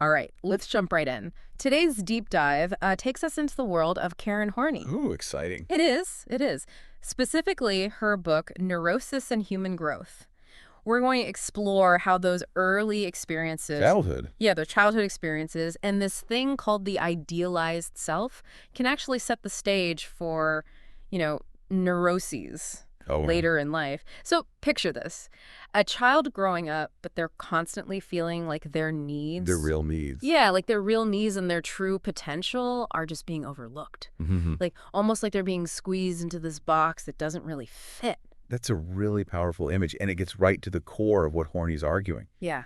All right, let's jump right in. Today's deep dive takes us into the world of Karen Horney. Ooh, exciting. It is, it is. Specifically, her book, Neurosis and Human Growth. We're going to explore how those early experiences, Childhood. yeah, their childhood experiences, and this thing called the idealized self can actually set the stage for, neuroses Oh, wow. later in life. So picture this. A child growing up, but they're constantly feeling like their needs. Their real needs. Yeah, like their real needs and their true potential are just being overlooked. Mm-hmm. Like almost like they're being squeezed into this box that doesn't really fit. That's a really powerful image, and it gets right to the core of what Horney's arguing. Yeah.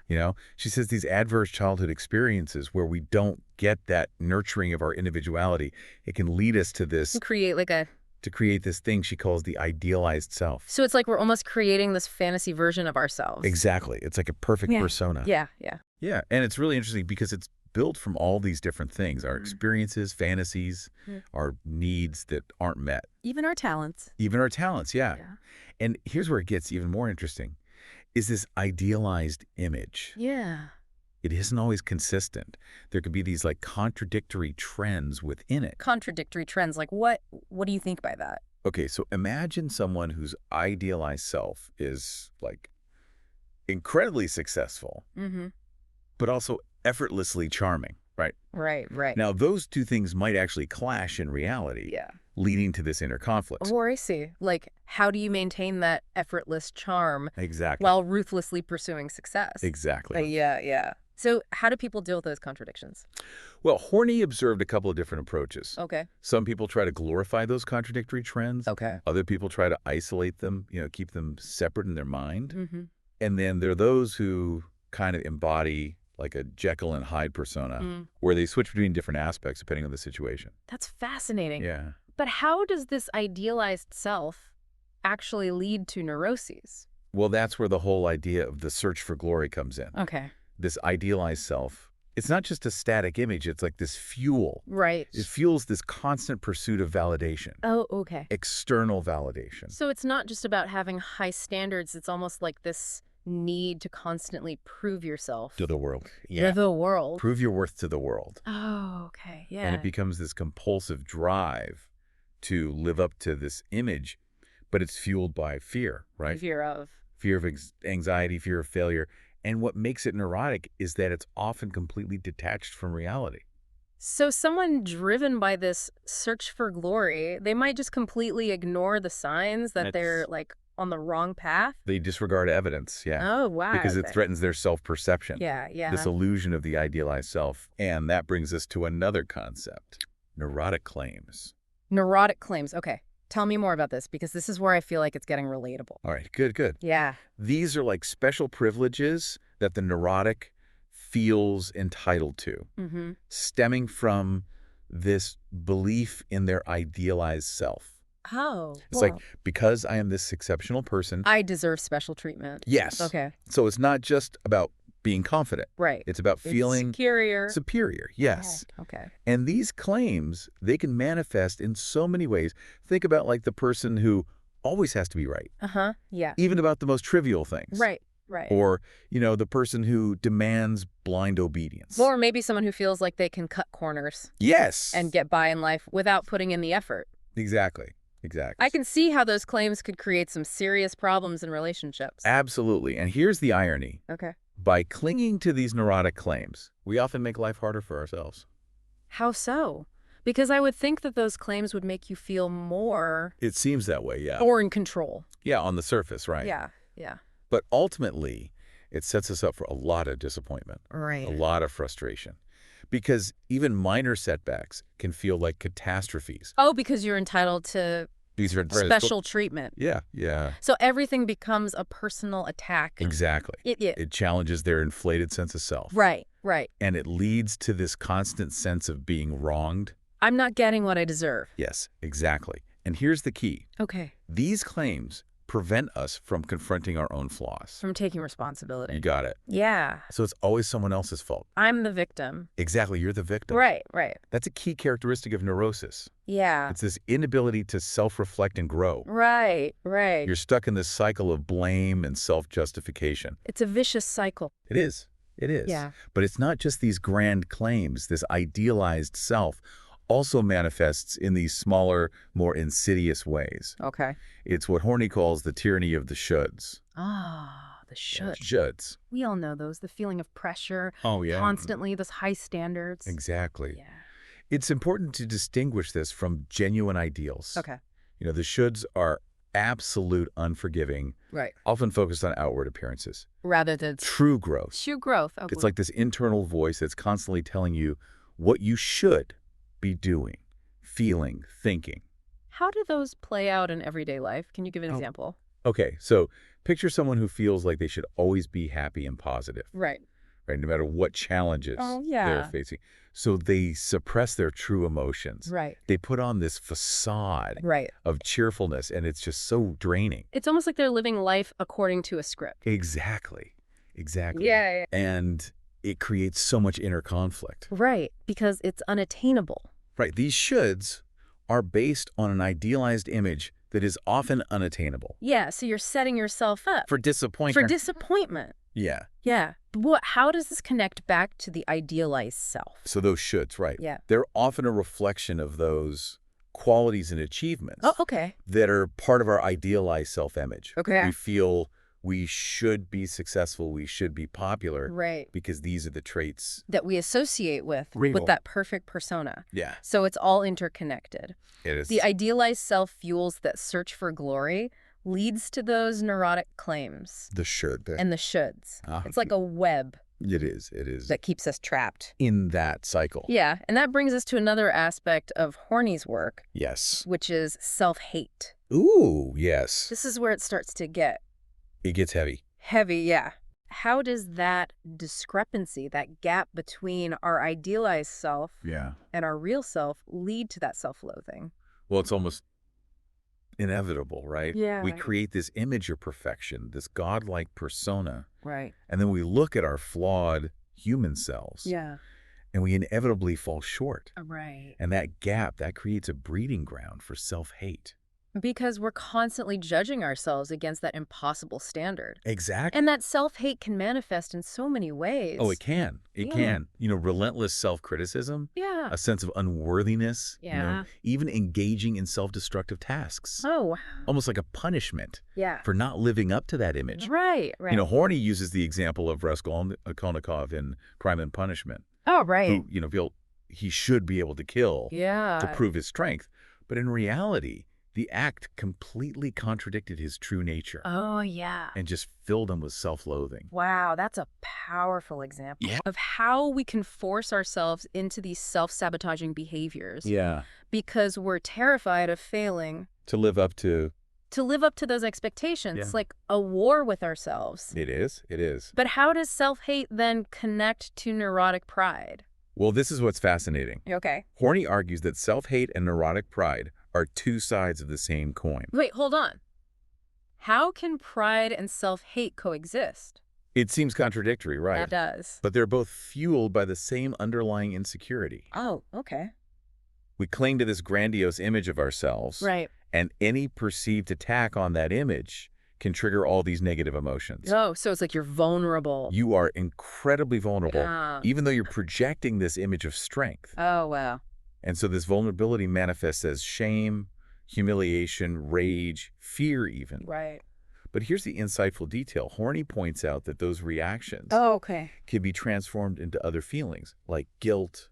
She says these adverse childhood experiences where we don't get that nurturing of our individuality, it can lead us to this, To create this thing she calls the idealized self. So it's like we're almost creating this fantasy version of ourselves. Exactly. It's like a perfect persona. Yeah, yeah. Yeah, and it's really interesting because it's built from all these different things, our experiences, fantasies, our needs that aren't met. Even our talents. Even our talents, yeah. Yeah. And here's where it gets even more interesting, is this idealized image. Yeah. It isn't always consistent. There could be these like contradictory trends within it. Contradictory trends. Like what do you think by that? Okay, so imagine someone whose idealized self is like incredibly successful, but also effortlessly charming, right? Right. Now, those two things might actually clash in reality, Yeah. leading to this inner conflict. Oh, I see. Like, how do you maintain that effortless charm Exactly. while ruthlessly pursuing success? Exactly. Yeah. So how do people deal with those contradictions? Well, Horney observed a couple of different approaches. Okay. Some people try to glorify those contradictory trends. Okay. Other people try to isolate them, keep them separate in their mind. Mm-hmm. And then there are those who kind of embody like a Jekyll and Hyde persona, where they switch between different aspects depending on the situation. That's fascinating. Yeah. But how does this idealized self actually lead to neuroses? Well, that's where the whole idea of the search for glory comes in. Okay. This idealized self, it's not just a static image, it's like this fuel. Right. It fuels this constant pursuit of validation. Oh, okay. External validation. So it's not just about having high standards. It's almost like this need to constantly prove yourself. To the world. To the world. Prove your worth to the world. Oh, okay. Yeah. And it becomes this compulsive drive to live up to this image, but it's fueled by fear, right? Fear of. Fear of anxiety, fear of failure. And what makes it neurotic is that it's often completely detached from reality. So someone driven by this search for glory, they might just completely ignore the signs that they're like on the wrong path? They disregard evidence, yeah. Oh, wow. Because it threatens their self-perception. Yeah. This illusion of the idealized self. And that brings us to another concept, neurotic claims. Neurotic claims. Okay. Tell me more about this, because this is where I feel like it's getting relatable. All right, good. Yeah. These are like special privileges that the neurotic feels entitled to, stemming from this belief in their idealized self. Oh. It's like, because I am this exceptional person, I deserve special treatment. yes. Okay. So it's not just about being confident. Right. It's about feeling superior. Yes. Okay. And these claims, they can manifest in so many ways. Think about like the person who always has to be right. Yeah. Even about the most trivial things. Right. Or, the person who demands blind obedience. Or maybe someone who feels like they can cut corners. Yes. And get by in life without putting in the effort. Exactly. I can see how those claims could create some serious problems in relationships. Absolutely. And here's the irony. Okay. By clinging to these neurotic claims, we often make life harder for ourselves. How so? Because I would think that those claims would make you feel more... It seems that way, yeah. Or in control. Yeah, on the surface, right. Yeah. But ultimately, it sets us up for a lot of disappointment. Right. A lot of frustration. Because even minor setbacks can feel like catastrophes. Oh, because you're entitled to special treatment. Yeah. So everything becomes a personal attack. Exactly. It challenges their inflated sense of self. Right. And it leads to this constant sense of being wronged. I'm not getting what I deserve. Yes, exactly. And here's the key. Okay. These claims prevent us from confronting our own flaws. From taking responsibility. You got it. Yeah. So it's always someone else's fault. I'm the victim. Exactly. You're the victim. Right. That's a key characteristic of neurosis. Yeah. It's this inability to self-reflect and grow. Right. You're stuck in this cycle of blame and self-justification. It's a vicious cycle. It is. It is. Yeah. But it's not just these grand claims. This idealized self also manifests in these smaller, more insidious ways. Okay. It's what Horney calls the tyranny of the shoulds. Ah, the Yeah, shoulds. shoulds. We all know those, the feeling of pressure, Oh, yeah. constantly, those high standards. Exactly. Yeah. It's important to distinguish this from genuine ideals. Okay. The shoulds are absolute unforgiving, Right. often focused on outward appearances. Rather than True growth. true growth. Oh, It's like this internal voice that's constantly telling you what you should be doing, feeling, thinking. how do those play out in everyday life? Can you give an example? Okay, so picture someone who feels like they should always be happy and positive, Right. right? No matter what challenges Oh, they're yeah. facing. So they suppress their true emotions. Right. They put on this facade Right. of cheerfulness, and it's just so draining. It's almost like they're living life according to a script. Exactly. Exactly. Yeah. And it creates so much inner conflict. Right. Because it's unattainable. Right. These shoulds are based on an idealized image that is often unattainable. Yeah. So you're setting yourself up For disappointment. for disappointment. Yeah. Yeah. But how does this connect back to the idealized self? So those shoulds, right. Yeah. They're often a reflection of those qualities and achievements Oh, okay. that are part of our idealized self-image. Okay. We feel we should be successful, we should be popular, Right. because these are the traits. That we associate with Regal. that perfect persona. Yeah. So it's all interconnected. It is. The idealized self fuels that search for glory, leads to those neurotic claims the should. and the shoulds. It's like a web It is. It is. that keeps us trapped. In that cycle. Yeah, and that brings us to another aspect of Horney's work, Yes. which is self-hate. Ooh, yes. This is where it starts to get It gets heavy. heavy, yeah. How does that discrepancy, that gap between our idealized self Yeah. and our real self lead to that self-loathing? Well, it's almost inevitable, right? Yeah. We create this image of perfection, this godlike persona, Right. and then we look at our flawed human selves, Yeah. and we inevitably fall short. Right. And that gap, that creates a breeding ground for self-hate. Because we're constantly judging ourselves against that impossible standard. Exactly. And that self-hate can manifest in so many ways. Oh, it can. It Yeah. can. Relentless self-criticism, Yeah. a sense of unworthiness, Yeah. even engaging in self-destructive tasks. Oh, wow. Almost like a punishment Yeah. for not living up to that image. Right, right. Horney uses the example of Raskolnikov in Crime and Punishment, Oh, right. who, he should be able to kill Yeah. to prove his strength. But in reality, the act completely contradicted his true nature Oh, yeah. and just filled him with self-loathing. Wow, that's a powerful example Yeah. of how we can force ourselves into these self-sabotaging behaviors Yeah. because we're terrified of failing To live up to. to live up to those expectations. Yeah. It's like a war with ourselves. It is. It is. But how does self-hate then connect to neurotic pride? Well, this is what's fascinating. Okay. Horney argues that self-hate and neurotic pride are two sides of the same coin. Wait, hold on. How can pride and self-hate coexist? It seems contradictory, right? That does. But they're both fueled by the same underlying insecurity. Oh, okay. We cling to this grandiose image of ourselves, Right. and any perceived attack on that image can trigger all these negative emotions. Oh, so it's like you're vulnerable. You are incredibly vulnerable, Yeah. even though you're projecting this image of strength. Oh, wow. And so this vulnerability manifests as shame, humiliation, rage, fear even. Right. But here's the insightful detail. Horney points out that those reactions Oh, okay. can be transformed into other feelings, like guilt,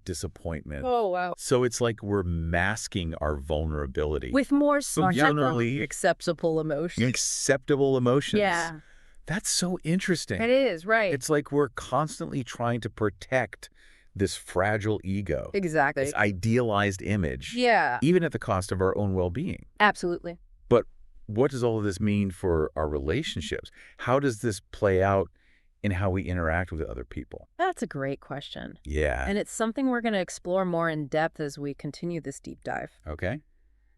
disappointment. Oh, wow. So it's like we're masking our vulnerability. With more generally acceptable emotions. acceptable emotions. Yeah. That's so interesting. It is, right. It's like we're constantly trying to protect this fragile ego, Exactly. this idealized image, Yeah, even at the cost of our own well-being. absolutely. But what does all of this mean for our relationships? How does this play out in how we interact with other people? That's a great question. Yeah. And it's something we're going to explore more in depth as we continue this deep dive. Okay.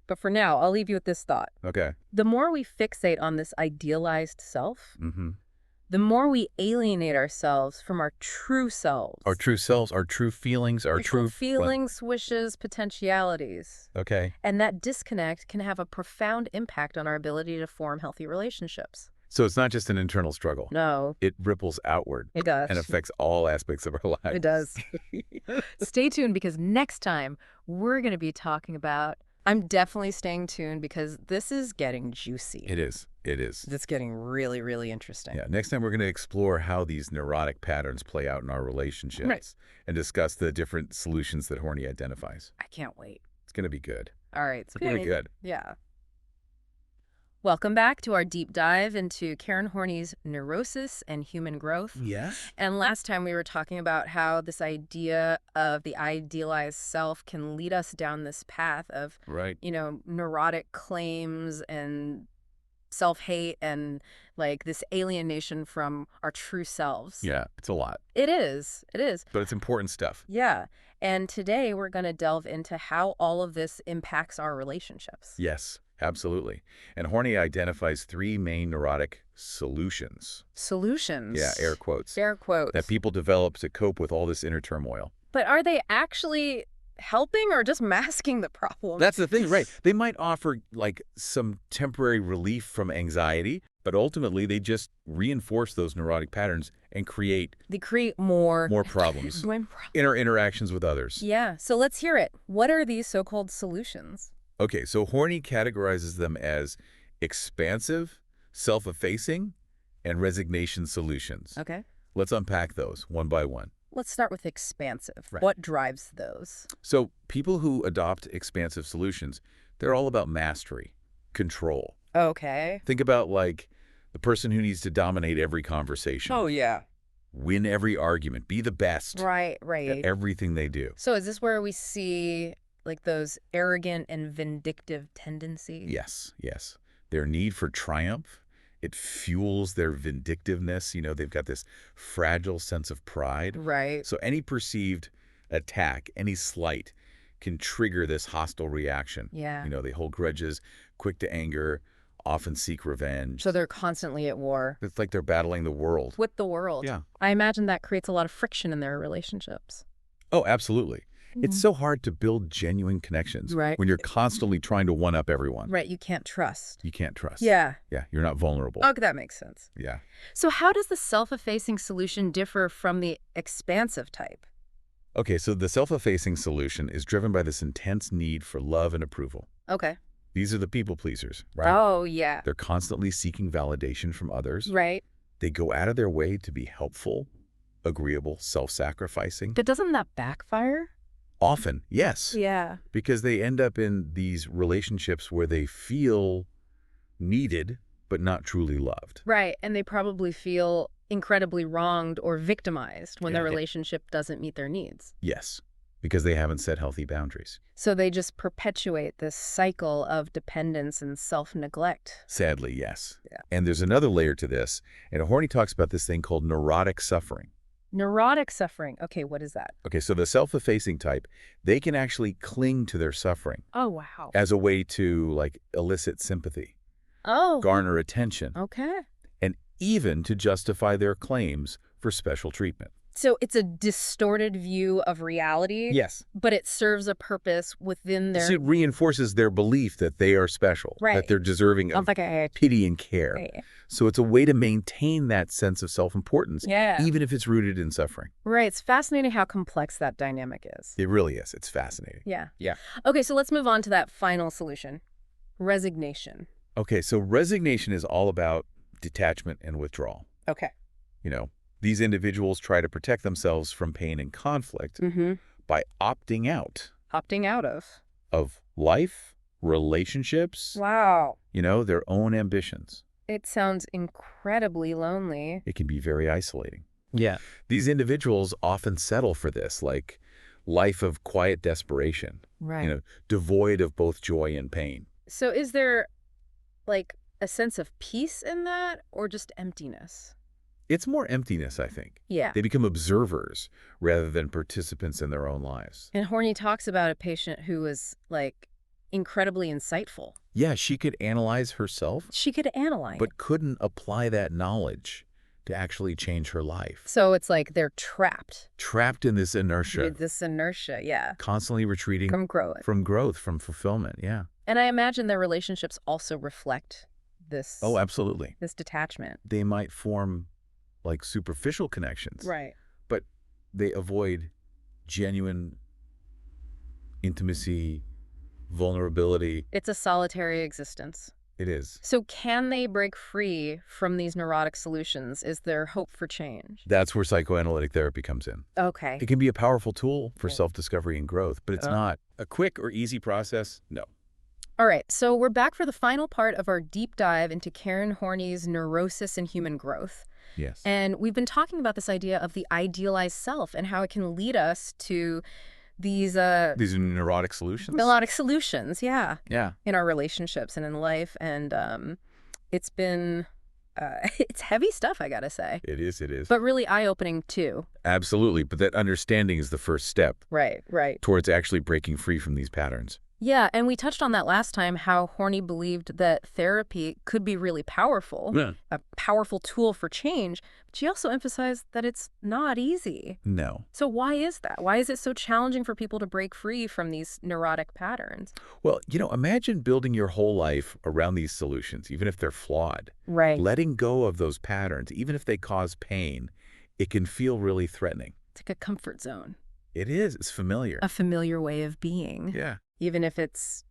But for now, I'll leave you with this thought. Okay. The more we fixate on this idealized self, Mm-hmm. the more we alienate ourselves from our true selves. Our true selves, our true feelings, our true feelings, wishes, potentialities. Okay. And that disconnect can have a profound impact on our ability to form healthy relationships. So it's not just an internal struggle. No. It ripples outward. It does. And affects all aspects of our lives. It does. Stay tuned because next time we're going to be talking about... I'm definitely staying tuned because this is getting juicy. It is. It is. It's getting really, really interesting. Yeah. Next time we're going to explore how these neurotic patterns play out in our relationships and discuss the different solutions that Horney identifies. I can't wait. It's going to be good. All right. It's going to be good. Yeah. Welcome back to our deep dive into Karen Horney's Neurosis and Human Growth. Yeah. And last time we were talking about how this idea of the idealized self can lead us down this path of, neurotic claims and self-hate and like this alienation from our true selves. Yeah, it's a lot. It is. It is. But it's important stuff. Yeah. And today we're going to delve into how all of this impacts our relationships. Yes. Absolutely. And Horney identifies 3 main neurotic solutions. Solutions? Yeah, air quotes. Air quotes. That people develop to cope with all this inner turmoil. But are they actually helping or just masking the problem? That's the thing, right? They might offer like some temporary relief from anxiety, but ultimately they just reinforce those neurotic patterns and create... They create more problems. In our interactions with others. Yeah. So let's hear it. What are these so-called solutions? Okay, so Horney categorizes them as expansive, self-effacing, and resignation solutions. Okay. Let's unpack those one by one. Let's start with expansive. Right. What drives those? So people who adopt expansive solutions, they're all about mastery, control. Okay. Think about like the person who needs to dominate every conversation. Oh, yeah. Win every argument, be the best Right. at everything they do. So is this where we see... like those arrogant and vindictive tendencies? Yes. Their need for triumph, it fuels their vindictiveness. They've got this fragile sense of pride. Right. So any perceived attack, any slight can trigger this hostile reaction. Yeah. They hold grudges, quick to anger, often seek revenge. So they're constantly at war. It's like they're battling the world. With the world. Yeah. I imagine that creates a lot of friction in their relationships. Oh, absolutely. It's so hard to build genuine connections when you're constantly trying to one-up everyone. Right, you can't trust. You can't trust. Yeah. Yeah, you're not vulnerable. Okay, that makes sense. Yeah. So how does the self-effacing solution differ from the expansive type? Okay, so the self-effacing solution is driven by this intense need for love and approval. Okay. These are the people pleasers, right? Oh, yeah. They're constantly seeking validation from others. Right. They go out of their way to be helpful, agreeable, self-sacrificing. But doesn't that backfire? Often, yes. Yeah. Because they end up in these relationships where they feel needed, but not truly loved. Right. And they probably feel incredibly wronged or victimized when their relationship doesn't meet their needs. Yes, because they haven't set healthy boundaries. So they just perpetuate this cycle of dependence and self-neglect. Sadly, yes. Yeah. And there's another layer to this, and Horney talks about this thing called neurotic suffering. Neurotic suffering. Okay, what is that? Okay, so the self-effacing type, they can actually cling to their suffering. Oh, wow. As a way to, like, elicit sympathy. Oh. Garner attention. Okay. And even to justify their claims for special treatment. So it's a distorted view of reality. Yes. But it serves a purpose within their... So it reinforces their belief that they are special. Right. That they're deserving of pity and care. Right. So it's a way to maintain that sense of self-importance, even if it's rooted in suffering. Right. It's fascinating how complex that dynamic is. It really is. It's fascinating. Yeah. Yeah. Okay, so let's move on to that final solution. Resignation. Okay, so resignation is all about detachment and withdrawal. Okay. These individuals try to protect themselves from pain and conflict by opting out. Opting out of? Of life, relationships. Wow. Their own ambitions. It sounds incredibly lonely. It can be very isolating. Yeah. These individuals often settle for this, like life of quiet desperation. Right. Devoid of both joy and pain. So is there, like, a sense of peace in that or just emptiness? It's more emptiness, I think. Yeah. They become observers rather than participants in their own lives. And Horney talks about a patient who was, like, incredibly insightful. Yeah, she could analyze herself. She could analyze. But couldn't apply that knowledge to actually change her life. So it's like they're trapped. Trapped in this inertia. This inertia, yeah. Constantly retreating. From growth. From growth, from fulfillment, yeah. And I imagine their relationships also reflect this Oh, absolutely. this detachment. They might form like superficial connections, Right. but they avoid genuine intimacy, vulnerability. It's a solitary existence. It is. So can they break free from these neurotic solutions? Is there hope for change? That's where psychoanalytic therapy comes in. Okay. It can be a powerful tool for self-discovery and growth, but it's not a quick or easy process. No. All right, so we're back for the final part of our deep dive into Karen Horney's Neurosis and Human Growth. Yes. And we've been talking about this idea of the idealized self and how it can lead us to these neurotic solutions? melodic solutions, yeah, Yeah. in our relationships and in life. And it's been, it's heavy stuff, I gotta say. It is. But really eye-opening, too. Absolutely. But that understanding is the first step. Right. Towards actually breaking free from these patterns. Yeah, and we touched on that last time, how Horney believed that therapy could be really powerful, a powerful tool for change, but she also emphasized that it's not easy. No. So why is that? Why is it so challenging for people to break free from these neurotic patterns? Well, imagine building your whole life around these solutions, even if they're flawed. Right. Letting go of those patterns, even if they cause pain, it can feel really threatening. It's like a comfort zone. It is. It's familiar. A familiar way of being. Yeah. Even if it's,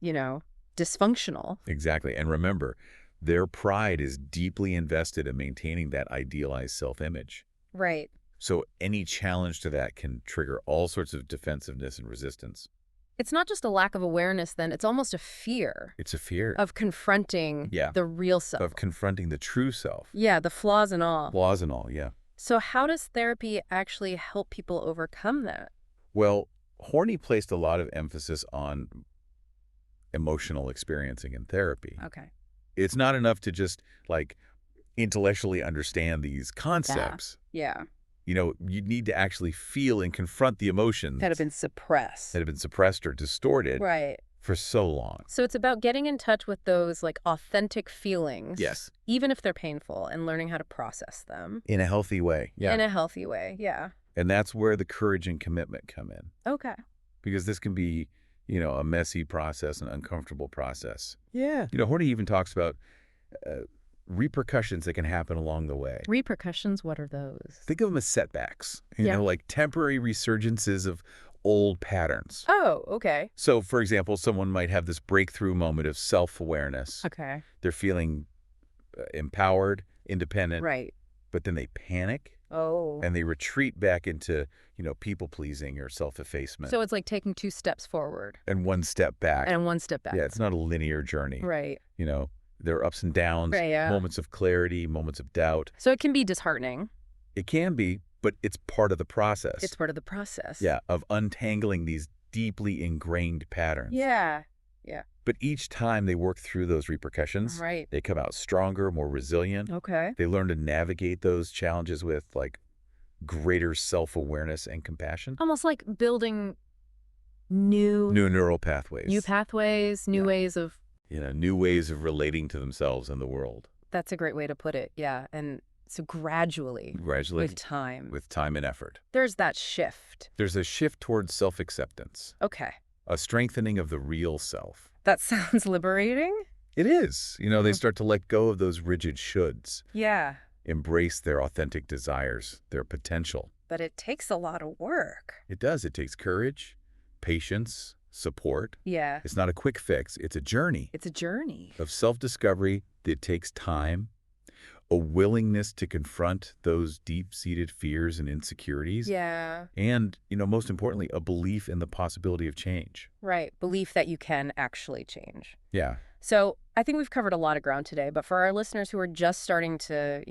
dysfunctional. Exactly. And remember, their pride is deeply invested in maintaining that idealized self-image. Right. So any challenge to that can trigger all sorts of defensiveness and resistance. It's not just a lack of awareness, then. It's almost a fear. It's a fear. Of confronting the real self. Of confronting the true self. Yeah, the flaws and all. Flaws and all, yeah. So how does therapy actually help people overcome that? Well, Horney placed a lot of emphasis on emotional experiencing in therapy. Okay. It's not enough to just, intellectually understand these concepts. Yeah. You need to actually feel and confront the emotions. That have been suppressed. That have been suppressed or distorted. Right. For so long. So it's about getting in touch with those, authentic feelings. Yes. Even if they're painful, and learning how to process them. In a healthy way. Yeah. In a healthy way, yeah. And that's where the courage and commitment come in. Okay. Because this can be, a messy process, an uncomfortable process. Yeah. Horney even talks about repercussions that can happen along the way. Repercussions, what are those? Think of them as setbacks, like temporary resurgences of old patterns. Oh, okay. So, for example, someone might have this breakthrough moment of self-awareness. Okay. They're feeling empowered, independent. Right. But then they panic. Oh. And they retreat back into, people-pleasing or self-effacement. So it's like taking 2 steps forward. And 1 step back. And 1 step back. Yeah, it's not a linear journey. Right. There are ups and downs, right, yeah. moments of clarity, moments of doubt. So it can be disheartening. It can be, but it's part of the process. It's part of the process. Yeah, of untangling these deeply ingrained patterns. Yeah. But each time they work through those repercussions, they come out stronger, more resilient. Okay. They learn to navigate those challenges with, greater self-awareness and compassion. Almost like building new neural pathways. New pathways, new ways of... new ways of relating to themselves and the world. That's a great way to put it, yeah. And so gradually. With time. With time and effort. There's that shift. There's a shift towards self-acceptance. Okay. A strengthening of the real self. That sounds liberating. It is. They start to let go of those rigid shoulds. Yeah. Embrace their authentic desires, their potential. But it takes a lot of work. It does. It takes courage, patience, support. Yeah. It's not a quick fix. It's a journey. It's a journey. Of self-discovery that takes time, a willingness to confront those deep-seated fears and insecurities. Yeah. And, most importantly, a belief in the possibility of change. Right. Belief that you can actually change. Yeah. So I think we've covered a lot of ground today, but for our listeners who are just starting to,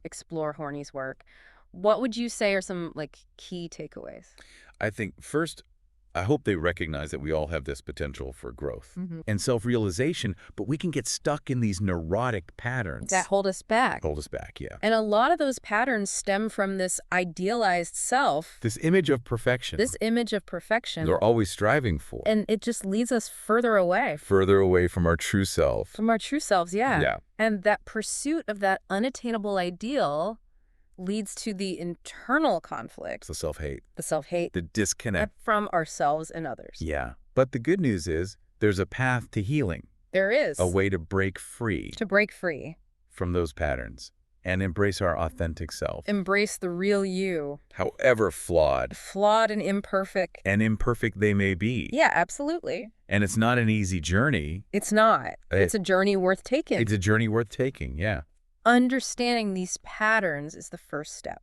explore Horney's work, what would you say are some, key takeaways? I think, first, I hope they recognize that we all have this potential for growth and self-realization, but we can get stuck in these neurotic patterns. That hold us back. Hold us back, yeah. And a lot of those patterns stem from this idealized self. This image of perfection. This image of perfection. They're always striving for. And it just leads us further away. Further away from our true self. From our true selves, yeah. Yeah. And that pursuit of that unattainable ideal leads to the internal conflict. The self-hate. The self-hate. The disconnect. From ourselves and others. Yeah. But the good news is there's a path to healing. There is. A way to break free. To break free. From those patterns and embrace our authentic self. Embrace the real you. However flawed. Flawed and imperfect. And imperfect they may be. Yeah, absolutely. And it's not an easy journey. It's not. It's a journey worth taking. It's a journey worth taking, yeah. Understanding these patterns is the first step.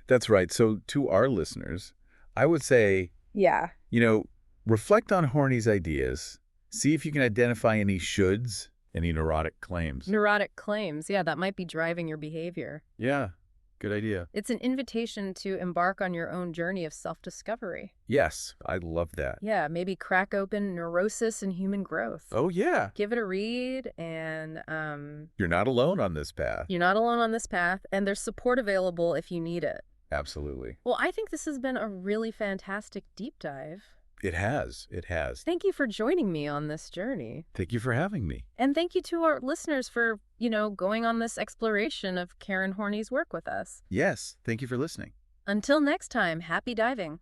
That's right. So to our listeners, I would say, yeah, reflect on Horney's ideas. See if you can identify any shoulds, any neurotic claims. Neurotic claims, yeah, that might be driving your behavior. Yeah, good idea. It's an invitation to embark on your own journey of self-discovery. Yes, I love that. Yeah, maybe crack open Neurosis and Human Growth. Oh, yeah. Give it a read, and you're not alone on this path. You're not alone on this path, and there's support available if you need it. Absolutely. Well, I think this has been a really fantastic deep dive. It has. It has. Thank you for joining me on this journey. Thank you for having me. And thank you to our listeners for, going on this exploration of Karen Horney's work with us. Yes. Thank you for listening. Until next time, happy diving.